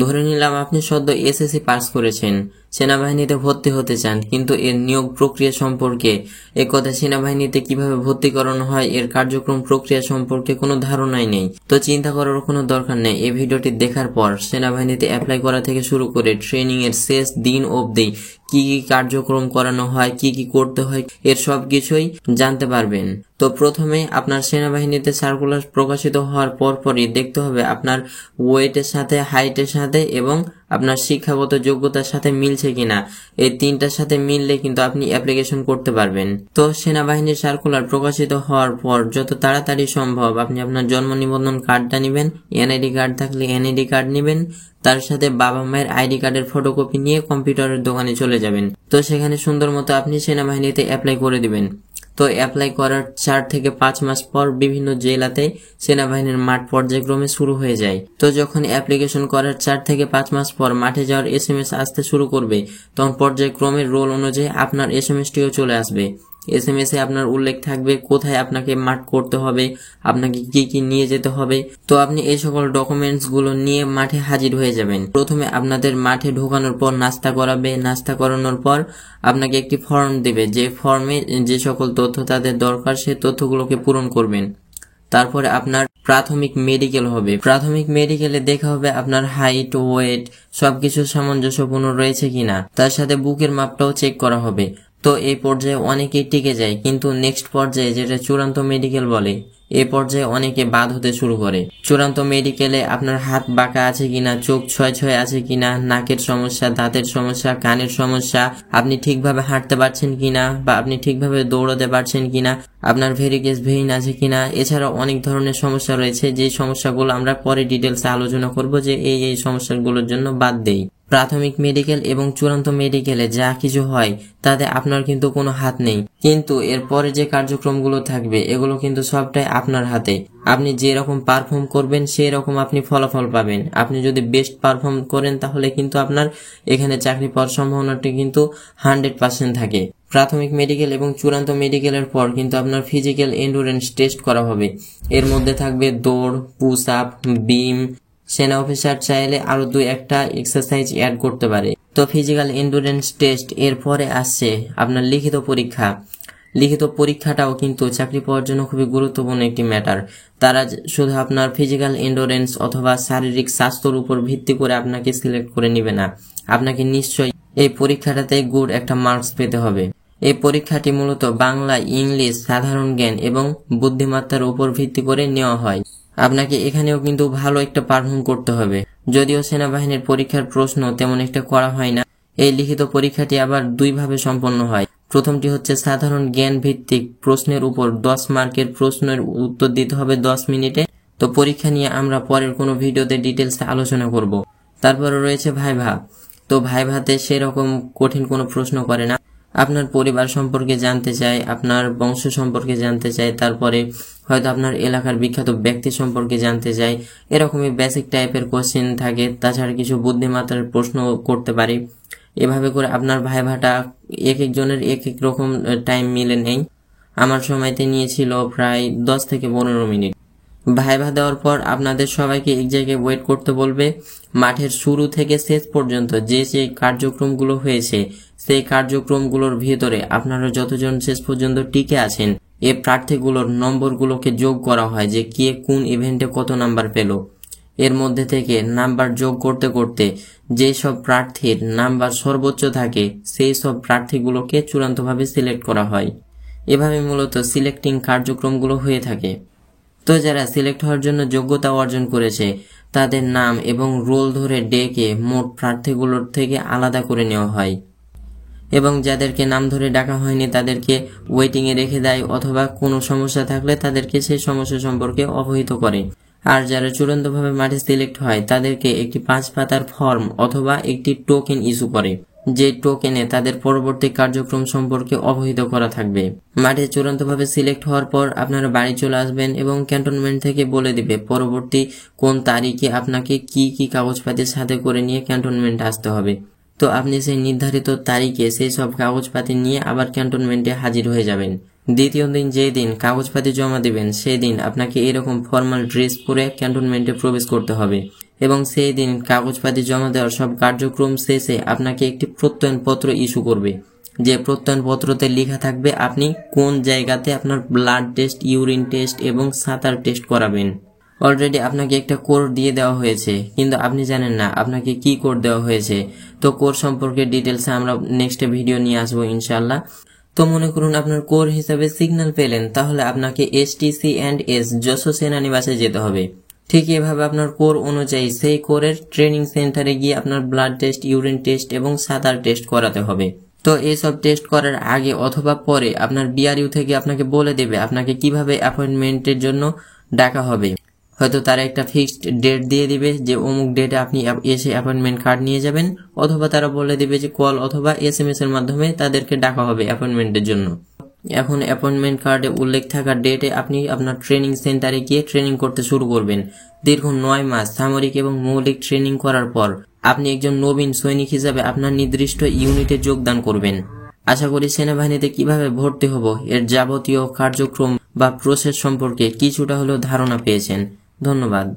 ধরে নিলাম আপনি সদ্য এসএসসি পাস করেছেন, সেনাবাহিনীতে ভর্তি হতে চান, কিন্তু এর নিয়োগ প্রক্রিয়া সম্পর্কে, এক কথা সেনাবাহিনীতে কিভাবে ভর্তি করানো হয় এর কার্যক্রম প্রক্রিয়া সম্পর্কে কোনো ধারণাই নেই। তো চিন্তা করার কোনো দরকার নেই। এই ভিডিওটি দেখার পর সেনাবাহিনীতে অ্যাপ্লাই করা থেকে শুরু করে ট্রেনিং এর শেষ দিন অবধি কি কি কার্যক্রম করানো হয়, কি কি করতে হয়, এর সব কিছুই জানতে পারবেন। তো প্রথমে আপনার সেনাবাহিনীতে সার্কুলার প্রকাশিত হওয়ার পরপরই দেখতে হবে আপনার ওয়েটের সাথে, হাইটের সাথে এবং আপনার শিক্ষাগত যোগ্যতার সাথে মিলছে কিনা। এই তিনটার সাথে মিললে কিন্তু আপনি অ্যাপ্লিকেশন করতে পারবেন। তো সেনাবাহিনীর সার্কুলার প্রকাশিত হওয়ার পর যত তাড়াতাড়ি সম্ভব আপনি আপনার জন্ম নিবন্ধন কার্ডটা নেবেন, এনআইডি কার্ড থাকলে এনআইডি কার্ড নেবেন, তার সাথে বাবা মায়ের আইডি কার্ডের ফটোকপি নিয়ে কম্পিউটারের দোকানে চলে যাবেন। তো সেখানে সুন্দর মতো আপনি সেনাবাহিনীতে অ্যাপ্লাই করে দিবেন। তো অ্যাপ্লাই করার 4 থেকে 5 মাস পর বিভিন্ন জেলাতে সেনাবাহিনীর মাঠ পর্যায়ক্রমে শুরু হয়ে যায়। তো যখন অ্যাপ্লিকেশন করার 4 থেকে 5 মাস পর মাঠে যাওয়ার এসএমএস আসতে শুরু করবে, তখন পর্যায়ক্রমের রোল অনুযায়ী আপনার এসএমএসটিও চলে আসবে। এসএমএস এ আপনার উল্লেখ থাকবে কোথায় আপনাকে মাঠ করতে হবে, আপনাকে কি কি নিয়ে যেতে হবে। তো আপনি এই সকল ডকুমেন্টস গুলো নিয়ে মাঠে হাজির হয়ে যাবেন। প্রথমে আপনাদের মাঠে ঢোকানোর পর নাস্তা করাবে, নাস্তা করানোর পর আপনাকে একটি ফর্ম দেবে, যে ফর্মে যে সকল তথ্য তাদের দরকার সেই তথ্যগুলোকে পূরণ করবেন। তারপরে আপনার প্রাথমিক মেডিকেল হবে। প্রাথমিক মেডিকেলে দেখা হবে আপনার হাইট, ওয়েট সবকিছু সামঞ্জস্যপূর্ণ রয়েছে কিনা, তার সাথে বুকের মাপটাও চেক করা হবে। তো এই পর্যায়ে অনেকেই টিকে যায়, কিন্তু নেক্সট পর্যায়ে যেটা চূড়ান্ত মেডিকেল বলে, এই পর্যায়ে অনেকে বাদ হতে শুরু করে। চূড়ান্ত মেডিকেলে আপনার হাত বাঁকা আছে কিনা, চোখ ছয় ছয় আছে কিনা, নাকের সমস্যা, দাঁতের সমস্যা, কানের সমস্যা, আপনি ঠিকভাবে হাঁটতে পারছেন কিনা বা আপনি ঠিকভাবে দৌড়াতে পারছেন কিনা, আপনার ভেরিকেস ভেইন আছে কিনা, এছাড়া অনেক ধরনের সমস্যা রয়েছে যে সমস্যাগুলো আমরা পরে ডিটেলসে আলোচনা করব যে এই সমস্যাগুলোর জন্য বাদ দেই। প্রাথমিক মেডিকেল এবং চূড়ান্ত মেডিকেলে যা কিছু হয় তাতে আপনার কিন্তু কোনো হাত নেই, কিন্তু এরপরে যে কার্যক্রমগুলো থাকবে এগুলো কিন্তু সবটাই আপনার হাতে। আপনি যে রকম পারফর্ম করবেন সেই রকম আপনি ফলাফল পাবেন। আপনি যদি বেস্ট পারফর্ম করেন তাহলে কিন্তু আপনার এখানে চাকরি পাওয়ার সম্ভাবনাটি কিন্তু 100% থাকে। প্রাথমিক মেডিকেল এবং চূড়ান্ত মেডিকেলের পর কিন্তু আপনার ফিজিক্যাল এন্ডুরেন্স টেস্ট করা হবে। এর মধ্যে থাকবে দৌড়, পুশ আপ, বিম। সেনা অফিসার চাইলে আরো 2-1টা এক্সারসাইজ অ্যাড করতে পারে। তো ফিজিক্যাল এন্ডুরেন্স টেস্ট এর পরে আসছে আপনার লিখিত পরীক্ষা। লিখিত পরীক্ষাটাও কিন্তু চাকরি পাওয়ার জন্য খুবই গুরুত্বপূর্ণ একটি ম্যাটার। তারা শুধু আপনার ফিজিক্যাল এন্ডুরেন্স অথবা শারীরিক স্বাস্থ্যের উপর ভিত্তি করে আপনাকে সিলেক্ট করে নিবে না, আপনাকে নিশ্চয়ই এই পরীক্ষাটাতে গুড একটা মার্কস পেতে হবে। এই পরীক্ষাটি মূলত বাংলা, ইংলিশ, সাধারণ জ্ঞান এবং বুদ্ধিমত্তার উপর ভিত্তি করে নেওয়া হয়। আপনাকে এখানেও কিন্তু ভালো একটা পারফর্ম করতে হবে। যদিও সেনাবাহিনীর পরীক্ষার প্রশ্ন তেমন একটা করা হয় না, এই লিখিত পরীক্ষাটি আবার 2 ভাবে সম্পন্ন হয়। প্রথমটি হচ্ছে সাধারণ জ্ঞান ভিত্তিক প্রশ্নের উপর 10 মার্কের প্রশ্নের উত্তর দিতে হবে 10 মিনিটে। তো পরীক্ষা নিয়ে আমরা পরের কোনো ভিডিওতে ডিটেলসে আলোচনা করব। তারপরে রয়েছে ভাইভা। তো ভাইভাতে সেরকম কঠিন কোনো প্রশ্ন করে না, আপনার পরিবার সম্পর্কে জানতে চায়, আপনার বংশ সম্পর্কে জানতে চায়, তারপরে হয়তো আপনার এলাকার বিখ্যাত ব্যক্তি সম্পর্কে জানতে চায়, এরকমই বেসিক টাইপের কোশ্চেন থাকে। তাছাড়া কিছু বুদ্ধিমত্তার প্রশ্ন করতে পারে। এভাবে করে আপনার ভাইভাটা এক একজনের এক এক রকম টাইম মিলে নেই। আমার সময়তে নিয়েছিল প্রায় 10 থেকে 15 মিনিট। ভাইভা দেওয়ার পর আপনাদের সবাইকে এক জায়গায় ওয়েট করতে বলবে। মাঠের শুরু থেকে শেষ পর্যন্ত যে কার্যক্রমগুলো হয়েছে সেই কার্যক্রমগুলোর ভিতরে আপনারা যতজন শেষ পর্যন্ত টিকে আছেন এই প্রার্থীগুলোর নম্বরগুলোকে যোগ করা হয়, যে কে কোন ইভেন্টে কত নাম্বার পেল। এর মধ্যে থেকে নাম্বার যোগ করতে করতে যেই সব প্রার্থীর নাম্বার সর্বোচ্চ থাকে সেই সব প্রার্থীগুলোকে চূড়ান্তভাবে সিলেক্ট করা হয়। এভাবে মূলত সিলেক্টিং কার্যক্রমগুলো হয়ে থাকে। তো যারা সিলেক্ট হওয়ার জন্য যোগ্যতা অর্জন করেছে তাদের নাম এবং রোল ধরে ডেকে মোট প্রার্থীগুলোর থেকে আলাদা করে নেওয়া হয় এবং যাদেরকে নাম ধরে ডাকা হয়নি তাদেরকে ওয়েটিং এ রেখে দেয়, অথবা কোনো সমস্যা থাকলে তাদেরকে সেই সমস্যা সম্পর্কে অবহিত করে। আর যারা চূড়ান্তভাবে মাঠে সিলেক্ট হয় তাদেরকে একটি 5 পাতার ফর্ম অথবা একটি টোকেন ইস্যু করে, যে টোকেনে তাদের পরবর্তী কার্যক্রম সম্পর্কে অবহিত করা থাকবে। মাঠে চূড়ান্তভাবে সিলেক্ট হওয়ার পর আপনারা বাড়ি চলে আসবেন এবং ক্যান্টনমেন্ট থেকে বলে দিবে পরবর্তী কোন তারিখে আপনাকে কি কি কাগজপাতির সাথে করে নিয়ে ক্যান্টনমেন্টে আসতে হবে। তো আপনি সেই নির্ধারিত তারিখে সেই সব কাগজপাতি নিয়ে আবার ক্যান্টনমেন্টে হাজির হয়ে যাবেন। দ্বিতীয় দিন যেই দিন কাগজপাতি জমা দিবেন সেই দিন আপনাকে এরকম ফর্মাল ড্রেস পরে ক্যান্টনমেন্টে প্রবেশ করতে হবে এবং সেই দিন কাগজপাতি জমা দেওয়ার সব কার্যক্রম শেষে আপনাকে একটি প্রত্যয়নপত্র ইস্যু করবে, যে প্রত্যয়নপত্রতে লেখা থাকবে আপনি কোন জায়গাতে আপনার ব্লাড টেস্ট, ইউরিন টেস্ট এবং সাঁতার টেস্ট করাবেন। অলরেডি আপনাকে একটা কোড দিয়ে দেওয়া হয়েছে, কিন্তু আপনি জানেন না আপনাকে কি কোড দেওয়া হয়েছে। তো কোড সম্পর্কে ডিটেলসে আমরা নেক্সট ভিডিও নিয়ে আসবো ইনশাল্লাহ। তো মনে করুন আপনার কোর হিসাবে সিগন্যাল পেলেন, তাহলে আপনাকে STC&S যশোর সেনানিবাসে যেতে হবে। ঠিক এভাবে আপনার কোর অনুযায়ী সেই কোরের ট্রেনিং সেন্টারে গিয়ে আপনার ব্লাড টেস্ট, ইউরিন টেস্ট এবং সাঁতার টেস্ট করাতে হবে। তো এইসব টেস্ট করার আগে অথবা পরে আপনার BRU থেকে আপনাকে বলে দেবে আপনাকে কিভাবে অ্যাপয়েন্টমেন্টের জন্য ডাকা হবে। হয়তো তারা একটা ফিক্সড ডেট দিয়ে দিবে যে অমুক ডেটে আপনি এসে অ্যাপয়েন্টমেন্ট কার্ড নিয়ে যাবেন, অথবা তারা বলে দিবে যে কল অথবা SMS এর মাধ্যমে তাদেরকে ডাকা হবে অ্যাপয়েন্টমেন্টের জন্য। এখন অ্যাপয়েন্টমেন্ট কার্ডে উল্লেখ থাকা ডেটে আপনি আপনার ট্রেনিং সেন্টারে গিয়ে ট্রেনিং করতে শুরু করবেন। দীর্ঘ 9 মাস সামরিক এবং মৌলিক ট্রেনিং করার পর আপনি একজন নবীন সৈনিক হিসাবে আপনার নির্দিষ্ট ইউনিটে যোগদান করবেন। আশা করি সেনাবাহিনীতে কিভাবে ভর্তি হব এর যাবতীয় কার্যক্রম বা প্রসেস সম্পর্কে কিছুটা হলেও ধারণা পেয়েছেন। ধন্যবাদ।